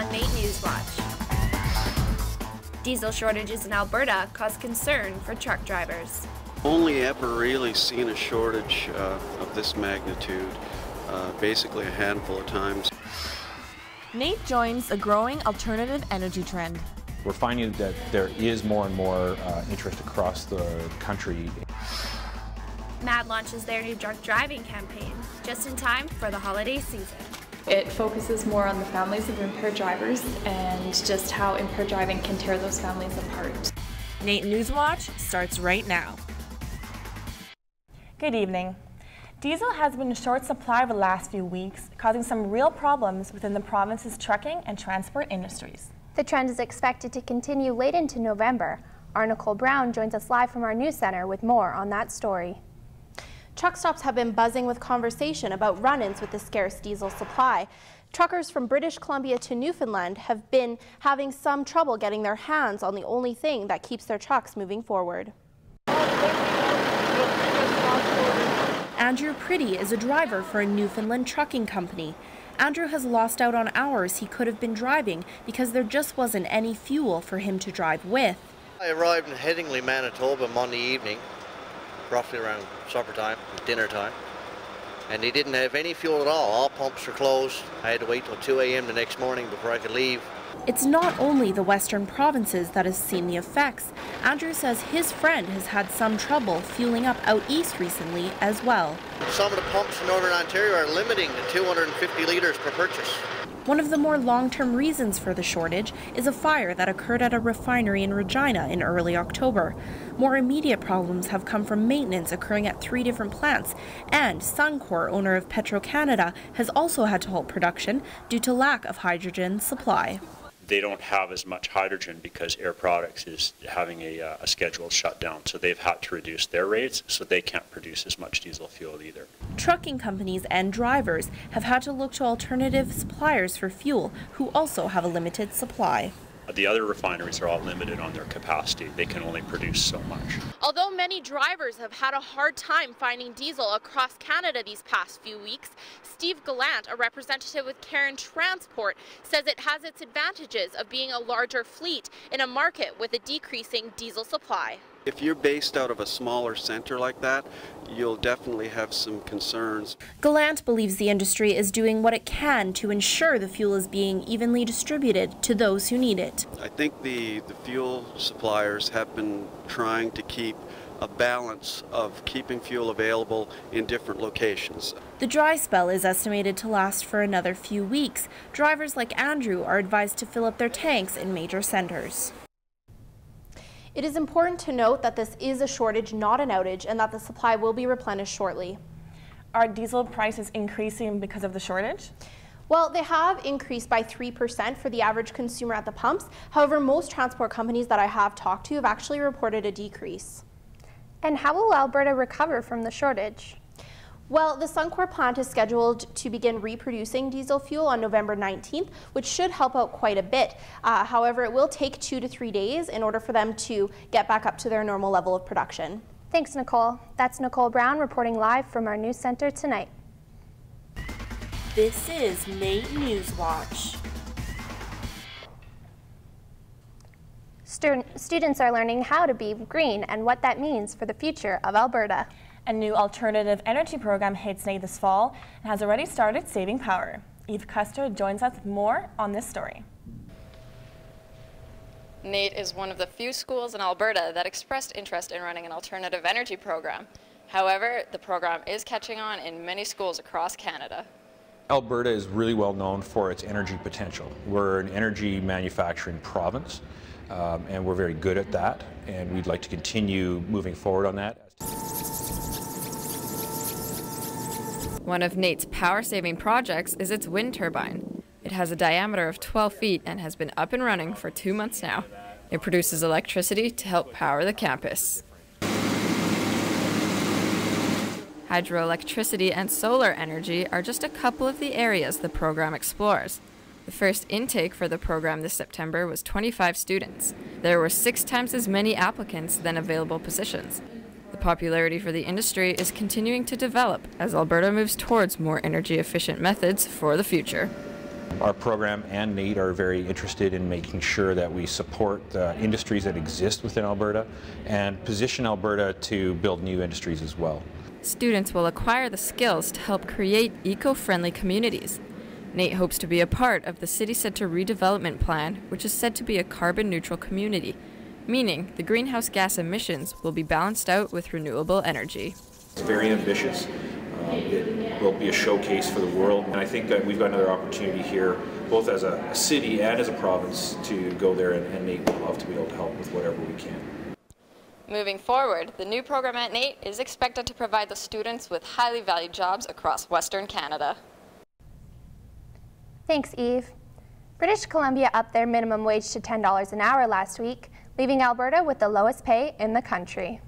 on NAIT NewsWatch. Diesel shortages in Alberta cause concern for truck drivers. Only ever really seen a shortage of this magnitude, basically a handful of times. NAIT joins a growing alternative energy trend. We're finding that there is more and more interest across the country. MAD launches their new drunk driving campaign just in time for the holiday season. It focuses more on the families of impaired drivers and just how impaired driving can tear those families apart. NAIT NewsWatch starts right now. Good evening. Diesel has been in short supply over the last few weeks, causing some real problems within the province's trucking and transport industries. The trend is expected to continue late into November. Our Nicole Brown joins us live from our news center with more on that story. Truck stops have been buzzing with conversation about run-ins with the scarce diesel supply. Truckers from British Columbia to Newfoundland have been having some trouble getting their hands on the only thing that keeps their trucks moving forward. Andrew Pretty is a driver for a Newfoundland trucking company. Andrew has lost out on hours he could have been driving because there just wasn't any fuel for him to drive with. I arrived in Headingley, Manitoba Monday evening, roughly around supper time, dinner time, and they didn't have any fuel at all. All pumps were closed. I had to wait till 2 a.m. the next morning before I could leave. It's not only the western provinces that has seen the effects. Andrew says his friend has had some trouble fueling up out east recently as well. Some of the pumps in Northern Ontario are limiting to 250 litres per purchase. One of the more long-term reasons for the shortage is a fire that occurred at a refinery in Regina in early October. More immediate problems have come from maintenance occurring at 3 different plants, and Suncor, owner of Petro-Canada, has also had to halt production due to lack of hydrogen supply. They don't have as much hydrogen because Air Products is having a scheduled shutdown, so they've had to reduce their rates, so they can't produce as much diesel fuel either. Trucking companies and drivers have had to look to alternative suppliers for fuel, who also have a limited supply. The other refineries are all limited on their capacity. They can only produce so much. Although many drivers have had a hard time finding diesel across Canada these past few weeks, Steve Gallant, a representative with Cairn Transport, says it has its advantages of being a larger fleet in a market with a decreasing diesel supply. If you're based out of a smaller center like that, you'll definitely have some concerns. Gallant believes the industry is doing what it can to ensure the fuel is being evenly distributed to those who need it. I think the fuel suppliers have been trying to keep a balance of keeping fuel available in different locations. The dry spell is estimated to last for another few weeks. Drivers like Andrew are advised to fill up their tanks in major centers. It is important to note that this is a shortage, not an outage, and that the supply will be replenished shortly. Are diesel prices increasing because of the shortage? Well, they have increased by 3% for the average consumer at the pumps. However, most transport companies that I have talked to have actually reported a decrease. And how will Alberta recover from the shortage? Well, the Suncor plant is scheduled to begin reproducing diesel fuel on November 19th, which should help out quite a bit. However, it will take 2 to 3 days in order for them to get back up to their normal level of production. Thanks, Nicole. That's Nicole Brown reporting live from our news center tonight. This is NAIT NewsWatch. Students are learning how to be green and what that means for the future of Alberta. A new alternative energy program hits NAIT this fall and has already started saving power. Eve Custer joins us with more on this story. NAIT is one of the few schools in Alberta that expressed interest in running an alternative energy program. However, the program is catching on in many schools across Canada. Alberta is really well known for its energy potential. We're an energy manufacturing province, and we're very good at that, and we'd like to continue moving forward on that. One of NAIT's power-saving projects is its wind turbine. It has a diameter of 12 feet and has been up and running for 2 months now. It produces electricity to help power the campus. Hydroelectricity and solar energy are just a couple of the areas the program explores. The first intake for the program this September was 25 students. There were 6 times as many applicants than available positions. The popularity for the industry is continuing to develop as Alberta moves towards more energy-efficient methods for the future. Our program and NAIT are very interested in making sure that we support the industries that exist within Alberta and position Alberta to build new industries as well. Students will acquire the skills to help create eco-friendly communities. NAIT hopes to be a part of the City Centre redevelopment plan, which is said to be a carbon-neutral community, meaning the greenhouse gas emissions will be balanced out with renewable energy. It's very ambitious. It will be a showcase for the world, and I think that we've got another opportunity here, both as a city and as a province, to go there, and NAIT would love to be able to help with whatever we can. Moving forward, the new program at NAIT is expected to provide the students with highly valued jobs across Western Canada. Thanks, Eve. British Columbia upped their minimum wage to $10 an hour last week, leaving Alberta with the lowest pay in the country.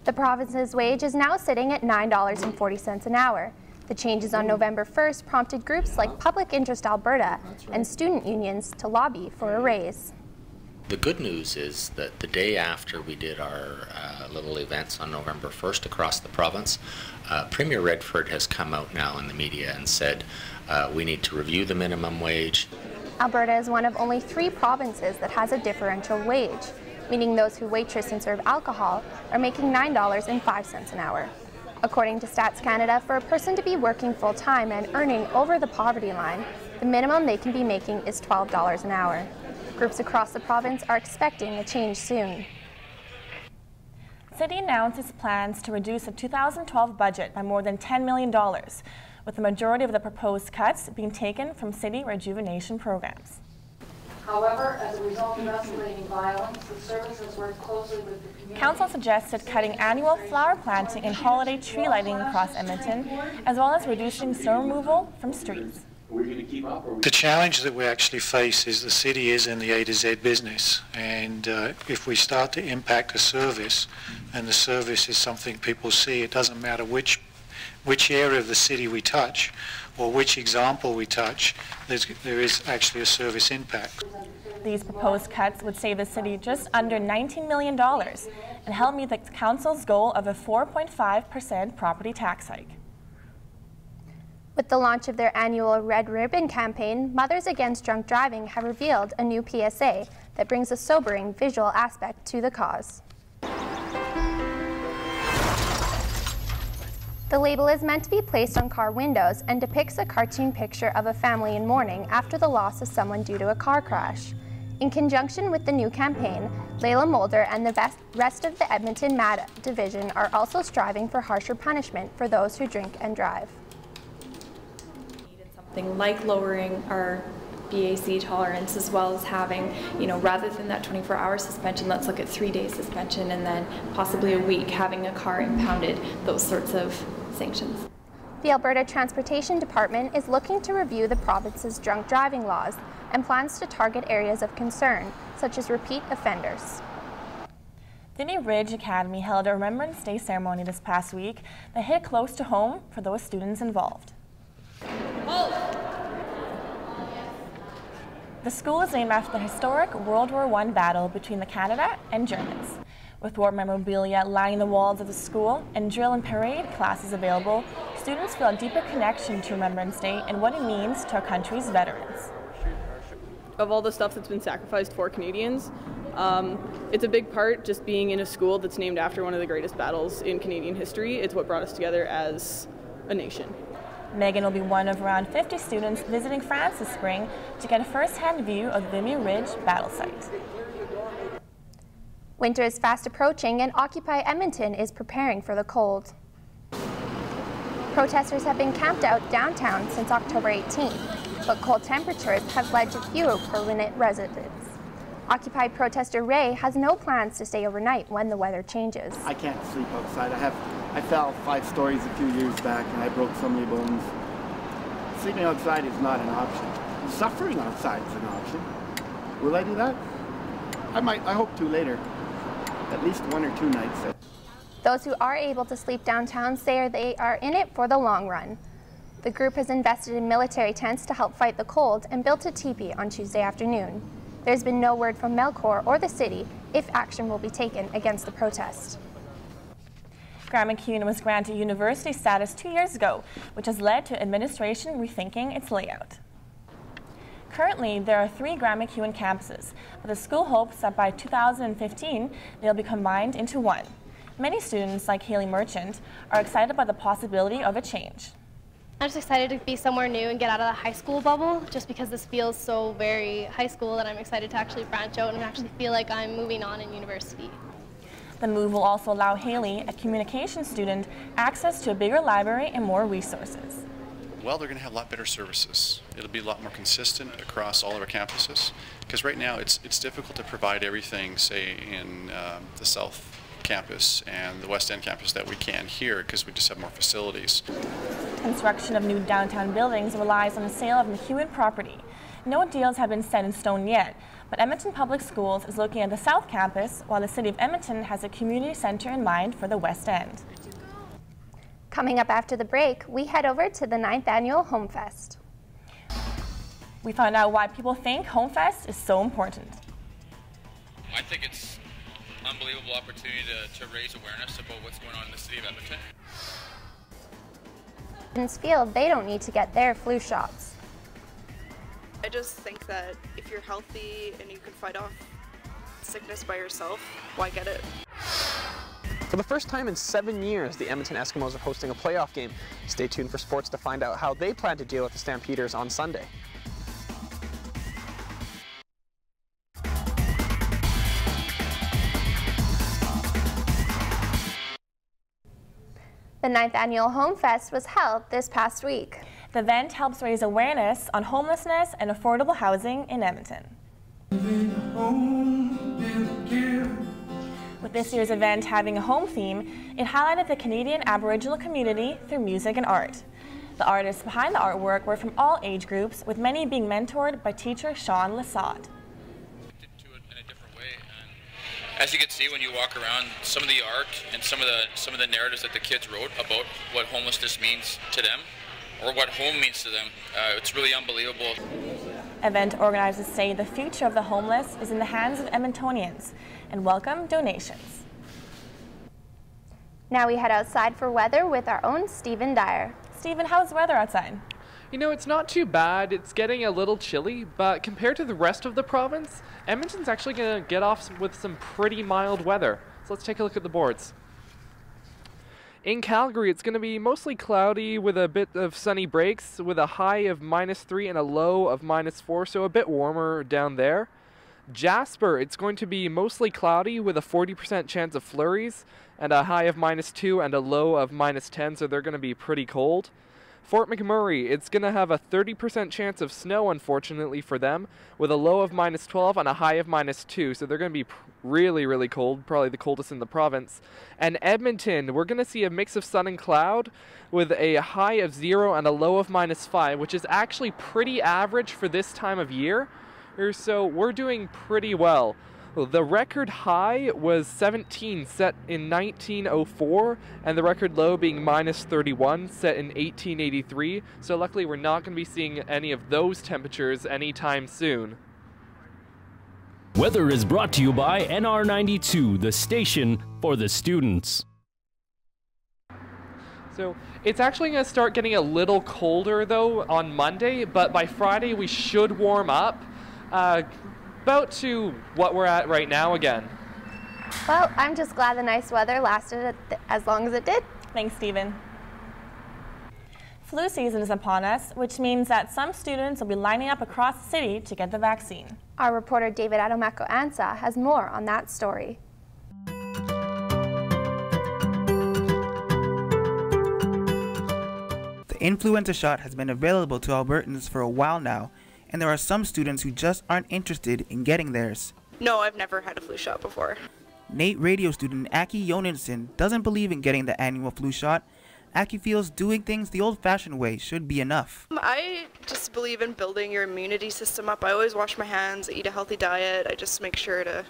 The province's wage is now sitting at $9.40 an hour. The changes on November 1st prompted groups like Public Interest Alberta and student unions to lobby for a raise. The good news is that the day after we did our little events on November 1st across the province, Premier Redford has come out now in the media and said we need to review the minimum wage. Alberta is one of only 3 provinces that has a differential wage, meaning those who waitress and serve alcohol are making $9.05 an hour. According to Stats Canada, for a person to be working full-time and earning over the poverty line, the minimum they can be making is $12 an hour. Groups across the province are expecting a change soon. The city announced its plans to reduce the 2012 budget by more than $10 million, with the majority of the proposed cuts being taken from city rejuvenation programs. However, as a result of escalating violence, the service has worked closely with the community. Council suggested cutting annual flower planting and holiday tree lighting across Edmonton, as well as reducing snow removal from streets. The challenge that we actually face is the city is in the A to Z business, and if we start to impact a service, and the service is something people see, it doesn't matter which area of the city we touch or which example we touch, there is actually a service impact. These proposed cuts would save the city just under $19 million and help meet the council's goal of a 4.5% property tax hike. With the launch of their annual Red Ribbon campaign, Mothers Against Drunk Driving have revealed a new PSA that brings a sobering visual aspect to the cause. The label is meant to be placed on car windows and depicts a cartoon picture of a family in mourning after the loss of someone due to a car crash. In conjunction with the new campaign, Layla Mulder and the rest of the Edmonton MAD division are also striving for harsher punishment for those who drink and drive. Something like lowering our BAC tolerance, as well as having, rather than that 24-hour suspension, let's look at 3-day suspension and then possibly a week having a car impounded, those sorts of sanctions. The Alberta Transportation Department is looking to review the province's drunk driving laws and plans to target areas of concern, such as repeat offenders. Vimy Ridge Academy held a Remembrance Day ceremony this past week that hit close to home for those students involved. The school is named after the historic World War I battle between the Canada and Germans. With war memorabilia lining the walls of the school and drill and parade classes available, students feel a deeper connection to Remembrance Day and what it means to our country's veterans. Of all the stuff that's been sacrificed for Canadians, it's a big part just being in a school that's named after one of the greatest battles in Canadian history. It's what brought us together as a nation. Megan will be one of around 50 students visiting France this spring to get a first-hand view of the Vimy Ridge battle site. Winter is fast approaching and Occupy Edmonton is preparing for the cold. Protesters have been camped out downtown since October 18th, but cold temperatures have led to fewer permanent residents. Occupy protester Ray has no plans to stay overnight when the weather changes. I can't sleep outside. I fell 5 stories a few years back and I broke so many bones. Sleeping outside is not an option. Suffering outside is an option. Will I do that? I hope to later. At least 1 or 2 nights. Those who are able to sleep downtown say they are in it for the long run. The group has invested in military tents to help fight the cold and built a teepee on Tuesday afternoon. There's been no word from Melcor or the city if action will be taken against the protest. Grand McEwen was granted university status 2 years ago, which has led to administration rethinking its layout. Currently, there are 3 Grand McEwen campuses, but the school hopes that by 2015, they'll be combined into one. Many students, like Haley Merchant, are excited by the possibility of a change. I'm just excited to be somewhere new and get out of the high school bubble, just because this feels so very high school that I'm excited to actually branch out and actually feel like I'm moving on in university. The move will also allow Haley, a communications student, access to a bigger library and more resources. Well, they're going to have a lot better services. It'll be a lot more consistent across all of our campuses, because right now it's difficult to provide everything, say, in the South Campus and the West End campus that we can here, because we just have more facilities. Construction of new downtown buildings relies on the sale of McEwen property. No deals have been set in stone yet, but Edmonton Public Schools is looking at the South Campus, while the City of Edmonton has a community center in mind for the West End. Coming up after the break, we head over to the 9th Annual Home Fest. We found out why people think Home Fest is so important. I think it's an unbelievable opportunity to raise awareness about what's going on in the City of Edmonton. Students feel they don't need to get their flu shots. I just think that if you're healthy and you can fight off sickness by yourself, why get it? For the first time in 7 years, the Edmonton Eskimos are hosting a playoff game. Stay tuned for sports to find out how they plan to deal with the Stampeders on Sunday. The 9th Annual Home Fest was held this past week. The event helps raise awareness on homelessness and affordable housing in Edmonton. With this year's event having a home theme, it highlighted the Canadian Aboriginal community through music and art. The artists behind the artwork were from all age groups, with many being mentored by teacher Sean Lassade. As you can see when you walk around, some of the art and some of the narratives that the kids wrote about what homelessness means to them, or what home means to them, it's really unbelievable. Event organizers say the future of the homeless is in the hands of Edmontonians and welcome donations. Now we head outside for weather with our own Stephen Dyer. Stephen, how's the weather outside? You know, it's not too bad. It's getting a little chilly, but compared to the rest of the province, Edmonton's actually going to get off with some pretty mild weather. So let's take a look at the boards. In Calgary, it's going to be mostly cloudy with a bit of sunny breaks, with a high of -3 and a low of -4, so a bit warmer down there. Jasper, it's going to be mostly cloudy with a 40% chance of flurries, and a high of -2 and a low of -10, so they're going to be pretty cold. Fort McMurray, it's going to have a 30% chance of snow, unfortunately for them, with a low of -12 and a high of -2, so they're going to be really, really cold, probably the coldest in the province. And Edmonton, we're going to see a mix of sun and cloud with a high of 0 and a low of -5, which is actually pretty average for this time of year, so we're doing pretty well. The record high was 17, set in 1904, and the record low being -31, set in 1883. So luckily we're not going to be seeing any of those temperatures anytime soon. Weather is brought to you by NR92, the station for the students. So it's actually going to start getting a little colder though on Monday, but by Friday we should warm up. About to what we're at right now again. Well, I'm just glad the nice weather lasted as long as it did. Thanks, Stephen. Flu season is upon us, which means that some students will be lining up across the city to get the vaccine. Our reporter David Adomako Ansa has more on that story. The influenza shot has been available to Albertans for a while now, and there are some students who just aren't interested in getting theirs. No, I've never had a flu shot before. NAIT radio student Aki Joninson doesn't believe in getting the annual flu shot. Aki feels doing things the old-fashioned way should be enough. I just believe in building your immunity system up. I always wash my hands, eat a healthy diet. I just make sure to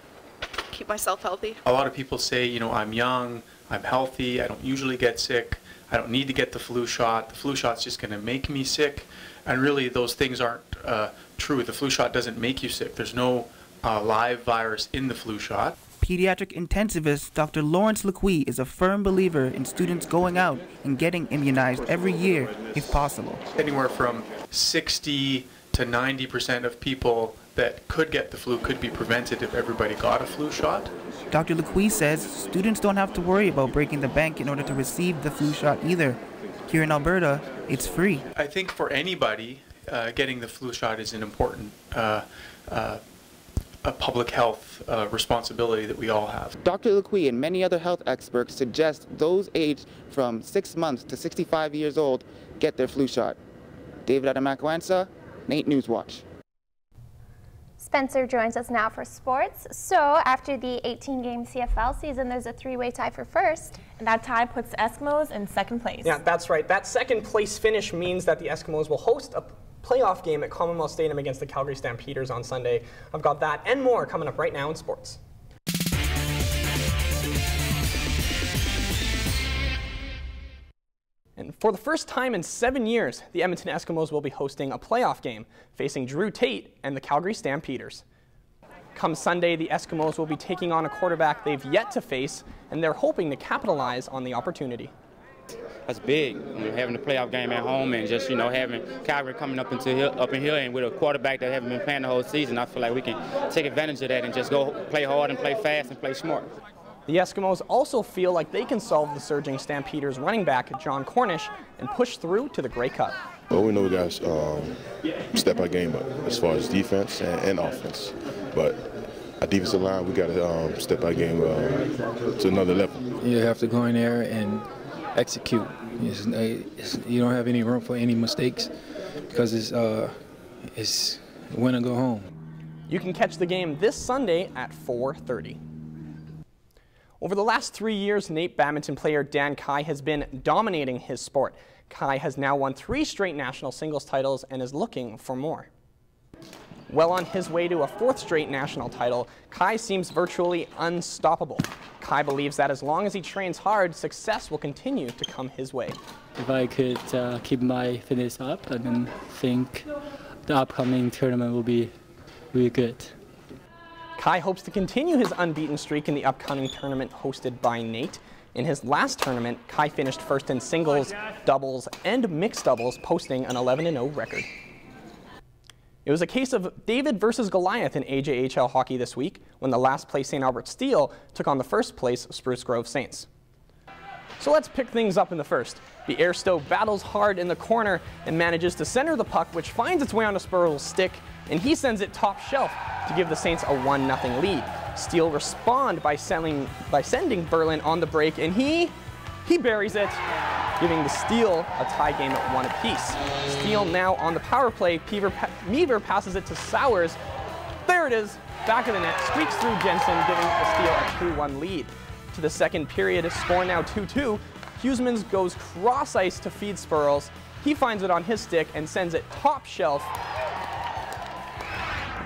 keep myself healthy. A lot of people say, you know, I'm young, I'm healthy, I don't usually get sick, I don't need to get the flu shot. The flu shot's just going to make me sick. And really, those things aren't true. The flu shot doesn't make you sick. There's no live virus in the flu shot. Pediatric intensivist Dr. Lawrence Lequi is a firm believer in students going out and getting immunized every year if possible. Anywhere from 60 to 90% of people that could get the flu could be prevented if everybody got a flu shot. Dr. Lequi says students don't have to worry about breaking the bank in order to receive the flu shot either. Here in Alberta, it's free. I think for anybody, getting the flu shot is an important a public health responsibility that we all have. Dr. Lequi and many other health experts suggest those aged from 6 months to 65 years old get their flu shot. David Adamakwasa, NAIT NewsWatch. Spencer joins us now for sports. So after the 18-game CFL season, there's a three-way tie for first. And that tie puts the Eskimos in second place. Yeah, that's right. That second place finish means that the Eskimos will host a playoff game at Commonwealth Stadium against the Calgary Stampeders on Sunday. I've got that and more coming up right now in sports. And for the first time in 7 years, the Edmonton Eskimos will be hosting a playoff game, facing Drew Tate and the Calgary Stampeders. Come Sunday, the Eskimos will be taking on a quarterback they've yet to face, and they're hoping to capitalize on the opportunity. That's big, having a playoff game at home and just, having Calgary coming up in here and with a quarterback that haven't been playing the whole season. I feel like we can take advantage of that and just go play hard and play fast and play smart. The Eskimos also feel like they can solve the surging Stampeders running back, John Cornish, and push through to the Grey Cup. Well, we know we got to step our game up as far as defense and offense. But our defensive line, we got to step our game to another level. You have to go in there and execute. You don't have any room for any mistakes because it's win or go home. You can catch the game this Sunday at 4:30. Over the last 3 years, NAIT badminton player Dan Kai has been dominating his sport. Kai has now won 3 straight national singles titles and is looking for more. Well on his way to a 4th straight national title, Kai seems virtually unstoppable. Kai believes that as long as he trains hard, success will continue to come his way. If I could keep my fitness up, I then think the upcoming tournament will be really good. Kai hopes to continue his unbeaten streak in the upcoming tournament hosted by NAIT. In his last tournament, Kai finished first in singles, doubles, and mixed doubles, posting an 11-0 record. It was a case of David versus Goliath in AJHL hockey this week when the last place St. Albert Steel took on the first place Spruce Grove Saints. So let's pick things up in the first. The Air Stowe battles hard in the corner and manages to center the puck, which finds its way onto Spurl's stick, and he sends it top shelf to give the Saints a 1-0 lead. Steel respond by sending Berlin on the break, and he buries it, giving the Steel a tie game at 1 apiece. Steel now on the power play. Meaver passes it to Sowers. There it is, back of the net, streaks through Jensen, giving the Steel a 2-1 lead. To the second period, score now 2-2. Huseman goes cross ice to feed Spurls. He finds it on his stick and sends it top shelf.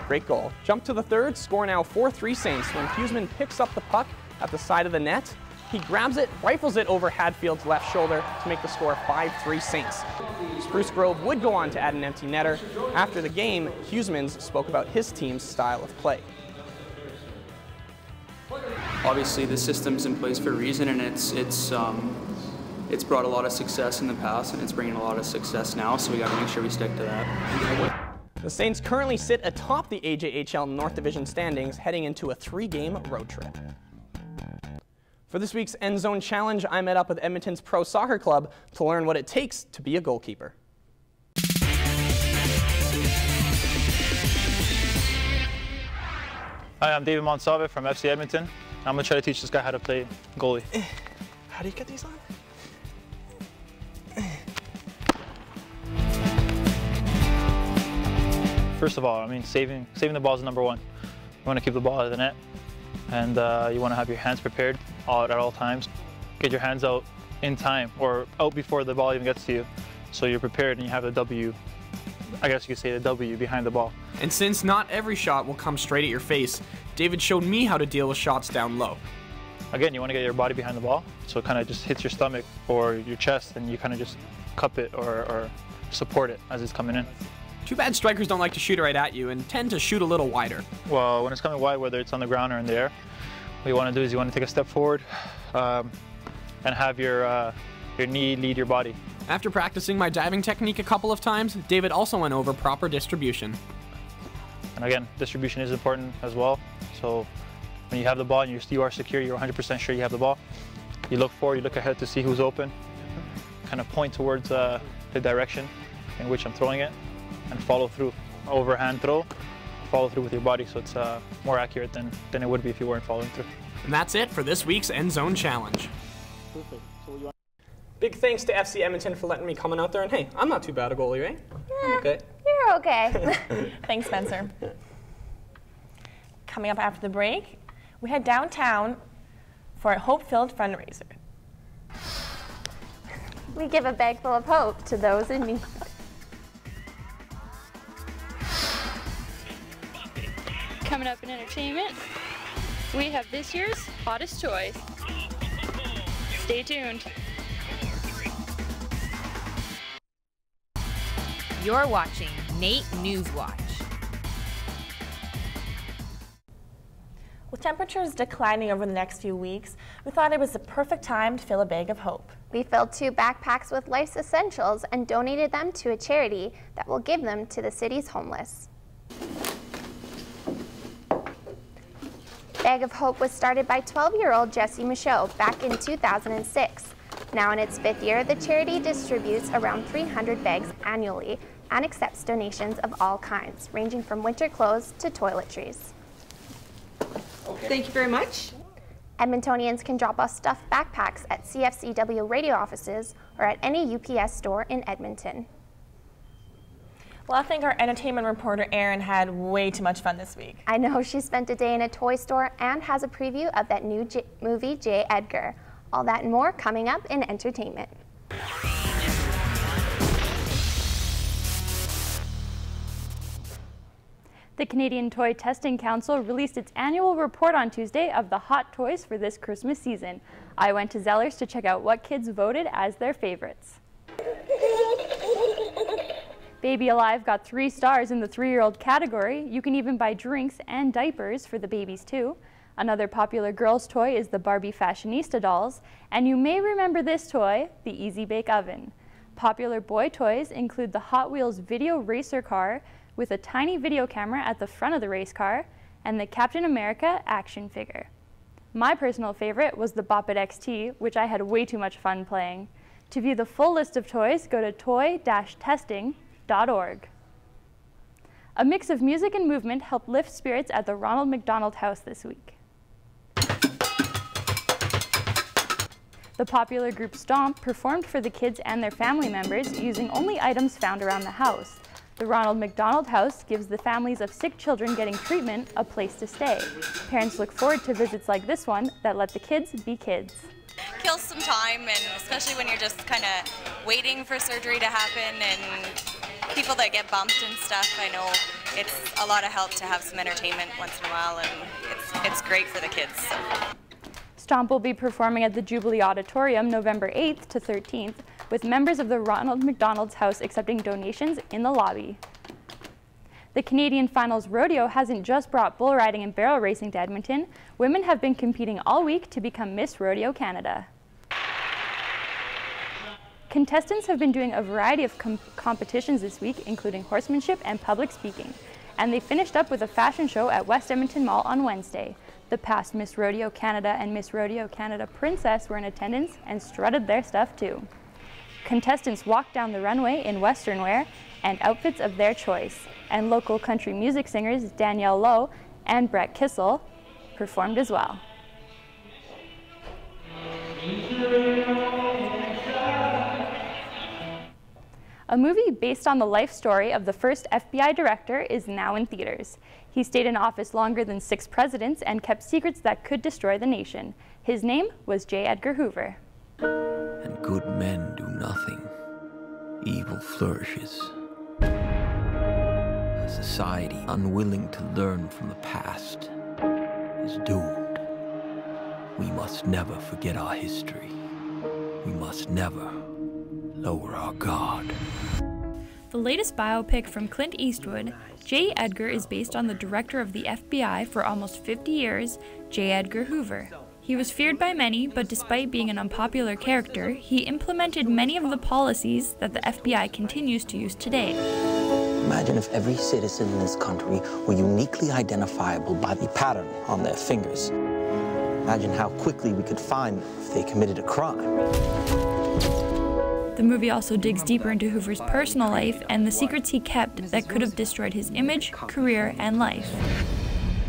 Great goal. Jump to the third, score now 4-3 Saints when Huseman picks up the puck at the side of the net. He grabs it, rifles it over Hadfield's left shoulder to make the score 5-3 Saints. Spruce Grove would go on to add an empty netter. After the game, Huseman spoke about his team's style of play. Obviously, the system's in place for a reason, and it's brought a lot of success in the past, and it's bringing a lot of success now, so we got to make sure we stick to that. The Saints currently sit atop the AJHL North Division standings, heading into a 3-game road trip. For this week's End Zone Challenge, I met up with Edmonton's Pro Soccer Club to learn what it takes to be a goalkeeper. Hi, I'm David Monsalve from FC Edmonton. I'm going to try to teach this guy how to play goalie. How do you get these on? First of all, saving the ball is number one. You want to keep the ball out of the net, and you want to have your hands prepared at all times. Get your hands out in time, or out before the ball even gets to you, so you're prepared and you have the W. I guess you could say the W behind the ball. And since not every shot will come straight at your face, David showed me how to deal with shots down low. Again, you want to get your body behind the ball, so it kind of just hits your stomach or your chest, and you kind of just cup it or support it as it's coming in. Too bad strikers don't like to shoot right at you and tend to shoot a little wider. Well, when it's coming wide, whether it's on the ground or in the air, What you want to do is you want to take a step forward and have your knee lead your body. After practicing my diving technique a couple of times, David also went over proper distribution. And again, distribution is important as well. So when you have the ball and you are secure, you're 100% sure you have the ball, you look forward, you look ahead to see who's open, kind of point towards the direction in which I'm throwing it, and follow through. Overhand throw, follow through with your body, so it's more accurate than it would be if you weren't following through. And that's it for this week's End Zone Challenge. Perfect. Big thanks to FC Edmonton for letting me come out there, and hey, I'm not too bad a goalie, right? Okay. You're okay. Thanks, Spencer. Coming up after the break, we head downtown for a hope-filled fundraiser. We give a bag full of hope to those in need. Coming up in entertainment, we have this year's hottest toys. Stay tuned. You're watching NAIT NewsWatch. With temperatures declining over the next few weeks, we thought it was the perfect time to fill a bag of hope. We filled 2 backpacks with life's essentials and donated them to a charity that will give them to the city's homeless. Bag of Hope was started by 12-year-old Jessie Michaud back in 2006. Now in its 5th year, the charity distributes around 300 bags annually and accepts donations of all kinds, ranging from winter clothes to toiletries. Thank you very much. Edmontonians can drop off stuffed backpacks at CFCW radio offices or at any UPS store in Edmonton. Well, I think our entertainment reporter Erin had way too much fun this week. I know, she spent a day in a toy store and has a preview of that new movie, J. Edgar. All that and more coming up in entertainment. The Canadian Toy Testing Council released its annual report on Tuesday of the hot toys for this Christmas season. I went to Zellers to check out what kids voted as their favorites. Baby Alive got 3 stars in the 3-year-old category. You can even buy drinks and diapers for the babies too. Another popular girls' toy is the Barbie Fashionista dolls, and you may remember this toy, the Easy Bake Oven. Popular boy toys include the Hot Wheels Video Racer car with a tiny video camera at the front of the race car, and the Captain America action figure. My personal favorite was the Bop It XT, which I had way too much fun playing. To view the full list of toys, go to toy-testing.org. A mix of music and movement helped lift spirits at the Ronald McDonald House this week. The popular group Stomp performed for the kids and their family members using only items found around the house. The Ronald McDonald House gives the families of sick children getting treatment a place to stay. Parents look forward to visits like this one that let the kids be kids. Kills some time, and especially when you're just kind of waiting for surgery to happen, and people that get bumped and stuff, I know it's a lot of help to have some entertainment once in a while, and it's great for the kids. So. Stomp will be performing at the Jubilee Auditorium November 8th to 13th, with members of the Ronald McDonald's House accepting donations in the lobby. The Canadian Finals Rodeo hasn't just brought bull riding and barrel racing to Edmonton. Women have been competing all week to become Miss Rodeo Canada. Contestants have been doing a variety of competitions this week, including horsemanship and public speaking. And they finished up with a fashion show at West Edmonton Mall on Wednesday. The past Miss Rodeo Canada and Miss Rodeo Canada Princess were in attendance and strutted their stuff too. Contestants walked down the runway in Western wear and outfits of their choice, and local country music singers Danielle Lowe and Brett Kissel performed as well. A movie based on the life story of the first FBI director is now in theaters. He stayed in office longer than 6 presidents and kept secrets that could destroy the nation. His name was J. Edgar Hoover. And good men do nothing. Evil flourishes. A society unwilling to learn from the past is doomed. We must never forget our history. We must never lower our guard. The latest biopic from Clint Eastwood, J. Edgar is based on the director of the FBI for almost 50 years, J. Edgar Hoover. He was feared by many, but despite being an unpopular character, he implemented many of the policies that the FBI continues to use today. Imagine if every citizen in this country were uniquely identifiable by the pattern on their fingers. Imagine how quickly we could find them if they committed a crime. The movie also digs deeper into Hoover's personal life and the secrets he kept that could have destroyed his image, career, and life.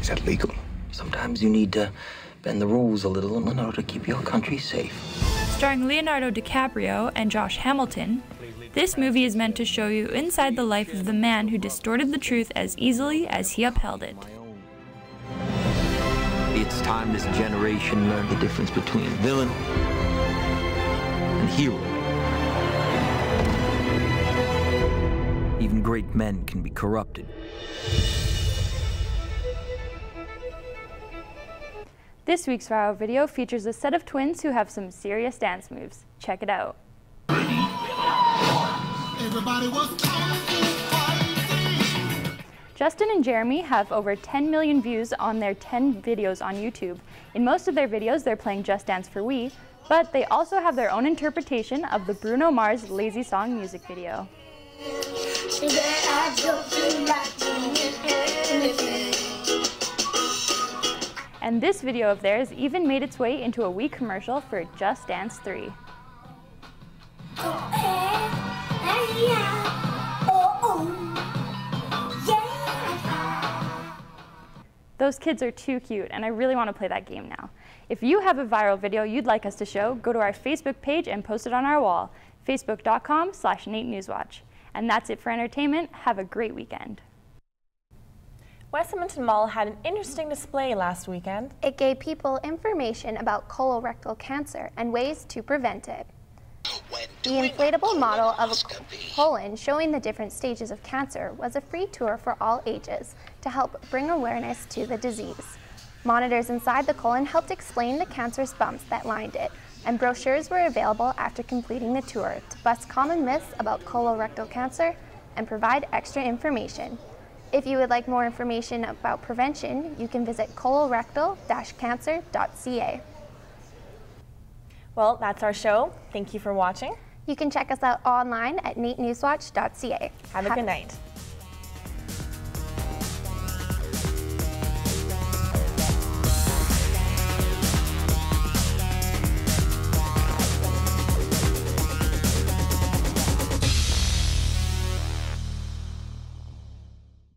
Is that legal? Sometimes you need to bend the rules a little in order to keep your country safe. Starring Leonardo DiCaprio and Josh Hamilton, this movie is meant to show you inside the life of the man who distorted the truth as easily as he upheld it. It's time this generation learned the difference between villain and hero. Even great men can be corrupted. This week's viral video features a set of twins who have some serious dance moves. Check it out. Justin and Jeremy have over 10 million views on their 10 videos on YouTube. In most of their videos, they're playing Just Dance for Wii, but they also have their own interpretation of the Bruno Mars Lazy Song music video. And this video of theirs even made its way into a Wii commercial for Just Dance 3. Those kids are too cute, and I really want to play that game now. If you have a viral video you'd like us to show, go to our Facebook page and post it on our wall, facebook.com/NAIT And that's it for entertainment. Have a great weekend. West Edmonton Mall had an interesting display last weekend. It gave people information about colorectal cancer and ways to prevent it. The inflatable model of a colon showing the different stages of cancer was a free tour for all ages to help bring awareness to the disease. Monitors inside the colon helped explain the cancerous bumps that lined it, and brochures were available after completing the tour to bust common myths about colorectal cancer and provide extra information. If you would like more information about prevention, you can visit colorectal-cancer.ca. Well, that's our show. Thank you for watching. You can check us out online at NAITnewswatch.ca. Have a good night.